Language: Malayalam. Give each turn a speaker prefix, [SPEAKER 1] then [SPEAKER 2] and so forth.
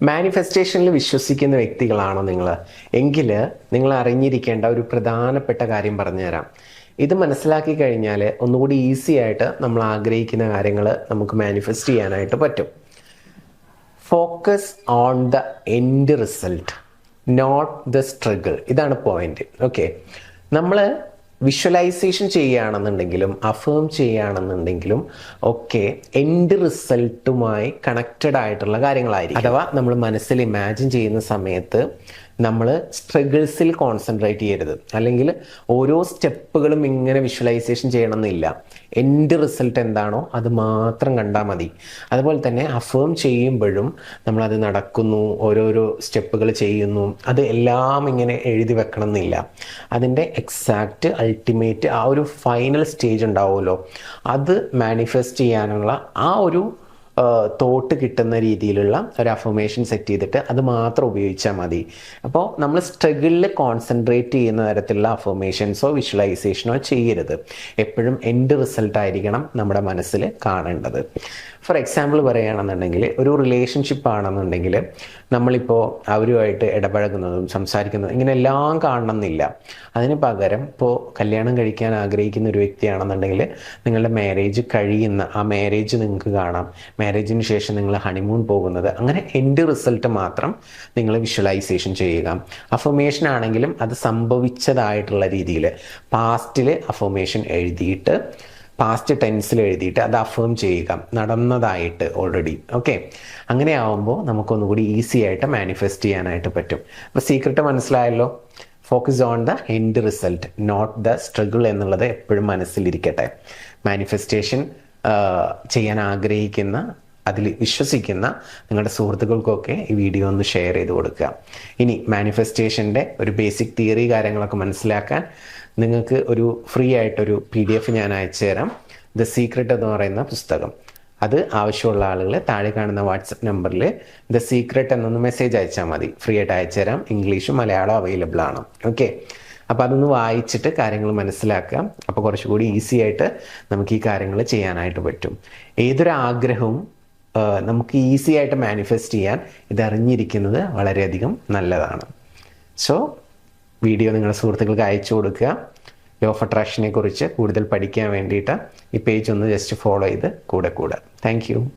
[SPEAKER 1] മാനിഫെസ്റ്റേഷനിൽ വിശ്വസിക്കുന്ന വ്യക്തികളാണോ നിങ്ങൾ എങ്കിൽ നിങ്ങൾ അറിഞ്ഞിരിക്കേണ്ട ഒരു പ്രധാനപ്പെട്ട കാര്യം പറഞ്ഞുതരാം. ഇത് മനസ്സിലാക്കി കഴിഞ്ഞാൽ ഒന്നുകൂടി ഈസി ആയിട്ട് നമ്മൾ ആഗ്രഹിക്കുന്ന കാര്യങ്ങൾ നമുക്ക് മാനിഫെസ്റ്റ് ചെയ്യാനായിട്ട് പറ്റും. Focus on the end result, not the struggle. ഇതാണ് പോയിന്റ്. ഓക്കെ, നമ്മൾ വിഷ്വലൈസേഷൻ ചെയ്യുകയാണെന്നുണ്ടെങ്കിലും അഫേം ചെയ്യുകയാണെന്നുണ്ടെങ്കിലും ഒക്കെ എൻഡ് റിസൾട്ടുമായി കണക്റ്റഡ് ആയിട്ടുള്ള കാര്യങ്ങളായിരിക്കും. അഥവാ നമ്മൾ മനസ്സിൽ ഇമാജിൻ ചെയ്യുന്ന സമയത്ത് നമ്മൾ സ്ട്രഗിൾസിൽ കോൺസെൻട്രേറ്റ് ചെയ്യരുത്, അല്ലെങ്കിൽ ഓരോ സ്റ്റെപ്പുകളും ഇങ്ങനെ വിഷ്വലൈസേഷൻ ചെയ്യണമെന്നില്ല. എൻഡ് റിസൾട്ട് എന്താണോ അത് മാത്രം കണ്ടാൽ മതി. അതുപോലെ തന്നെ അഫേം ചെയ്യുമ്പോഴും നമ്മളത് നടക്കുന്നു, ഓരോരോ സ്റ്റെപ്പുകൾ ചെയ്യുന്നു, അത് എല്ലാം ഇങ്ങനെ എഴുതി വെക്കണം എന്നില്ല. അതിൻ്റെ എക്സാക്റ്റ് അൾട്ടിമേറ്റ് ആ ഒരു ഫൈനൽ സ്റ്റേജ് ഉണ്ടാവുമല്ലോ, അത് മാനിഫെസ്റ്റ് ചെയ്യാനുള്ള ആ ഒരു തോട്ട് കിട്ടുന്ന രീതിയിലുള്ള ഒരു അഫർമേഷൻ സെറ്റ് ചെയ്തിട്ട് അത് മാത്രം ഉപയോഗിച്ചാൽ മതി. അപ്പോൾ നമ്മൾ സ്ട്രഗിളിൽ കോൺസെൻട്രേറ്റ് ചെയ്യുന്ന തരത്തിലുള്ള അഫർമേഷൻസോ വിഷ്വലൈസേഷനോ ചെയ്യരുത്. എപ്പോഴും എൻഡ് റിസൾട്ട് ആയിരിക്കണം നമ്മുടെ മനസ്സിൽ കാണേണ്ടത്. ഫോർ എക്സാമ്പിൾ പറയുകയാണെന്നുണ്ടെങ്കിൽ, ഒരു റിലേഷൻഷിപ്പ് ആണെന്നുണ്ടെങ്കിൽ നമ്മളിപ്പോൾ അവരുമായിട്ട് ഇടപഴകുന്നതും സംസാരിക്കുന്നതും ഇങ്ങനെ എല്ലാം കാണണമെന്നില്ല. അതിന് പകരം ഇപ്പോൾ കല്യാണം കഴിക്കാൻ ആഗ്രഹിക്കുന്ന ഒരു വ്യക്തിയാണെന്നുണ്ടെങ്കിൽ നിങ്ങളുടെ മാരേജ് കഴിയുന്ന ആ മാരേജ് നിങ്ങൾക്ക് കാണാം, മാരേജിന് ശേഷം നിങ്ങൾ ഹണിമൂൺ പോകുന്നത്, അങ്ങനെ എൻഡ് റിസൾട്ട് മാത്രം നിങ്ങൾ വിഷ്വലൈസേഷൻ ചെയ്യുക. അഫർമേഷൻ ആണെങ്കിലും അത് സംഭവിച്ചതായിട്ടുള്ള രീതിയിൽ പാസ്റ്റിൽ അഫർമേഷൻ എഴുതിയിട്ട്, പാസ്റ്റ് ടെൻസിൽ എഴുതിയിട്ട് അത് അഫേം ചെയ്യുക, നടന്നതായിട്ട് ഓൾറെഡി. ഓക്കെ, അങ്ങനെ ആവുമ്പോൾ നമുക്കൊന്നുകൂടി ഈസി ആയിട്ട് മാനിഫെസ്റ്റ് ചെയ്യാനായിട്ട് പറ്റും. അപ്പോൾ സീക്രട്ട് മനസ്സിലായല്ലോ. Focus on the end result, not the struggle എന്നുള്ളത് എപ്പോഴും മനസ്സിലിരിക്കട്ടെ. മാനിഫെസ്റ്റേഷൻ ചെയ്യാൻ ആഗ്രഹിക്കുന്ന, അതിൽ വിശ്വസിക്കുന്ന നിങ്ങളുടെ സുഹൃത്തുക്കൾക്കൊക്കെ ഈ വീഡിയോ ഒന്ന് ഷെയർ ചെയ്ത് കൊടുക്കുക. ഇനി മാനിഫെസ്റ്റേഷൻ്റെ ഒരു ബേസിക് തിയറി കാര്യങ്ങളൊക്കെ മനസ്സിലാക്കാൻ നിങ്ങൾക്ക് ഒരു ഫ്രീ ആയിട്ടൊരു PDF ഞാൻ അയച്ചു തരാം. ദ സീക്രട്ട് എന്ന് പറയുന്ന പുസ്തകം. അത് ആവശ്യമുള്ള ആളുകൾ താഴെ കാണുന്ന വാട്സപ്പ് നമ്പറിൽ ദ സീക്രട്ട് എന്നൊന്ന് മെസ്സേജ് അയച്ചാൽ മതി. ഫ്രീ ആയിട്ട് അയച്ചു തരാം. ഇംഗ്ലീഷും മലയാളവും അവൈലബിൾ ആണ്. ഓക്കെ, അപ്പോൾ അതൊന്ന് വായിച്ചിട്ട് കാര്യങ്ങൾ മനസ്സിലാക്കുക. അപ്പോൾ കുറച്ചുകൂടി ഈസി ആയിട്ട് നമുക്ക് ഈ കാര്യങ്ങൾ ചെയ്യാനായിട്ട് പറ്റും. ഏതൊരു ആഗ്രഹവും നമുക്ക് ഈസി ആയിട്ട് മാനിഫെസ്റ്റ് ചെയ്യാൻ ഇതറിഞ്ഞിരിക്കുന്നത് വളരെയധികം നല്ലതാണ്. സോ വീഡിയോ നിങ്ങളുടെ സുഹൃത്തുക്കൾക്ക് അയച്ചു കൊടുക്കുക. ലോ ഓഫ് അട്രാക്ഷനെ കുറിച്ച് കൂടുതൽ പഠിക്കാൻ വേണ്ടിയിട്ട് ഈ പേജ് ഒന്ന് ജസ്റ്റ് ഫോളോ ചെയ്ത് കൂടെ. Thank you.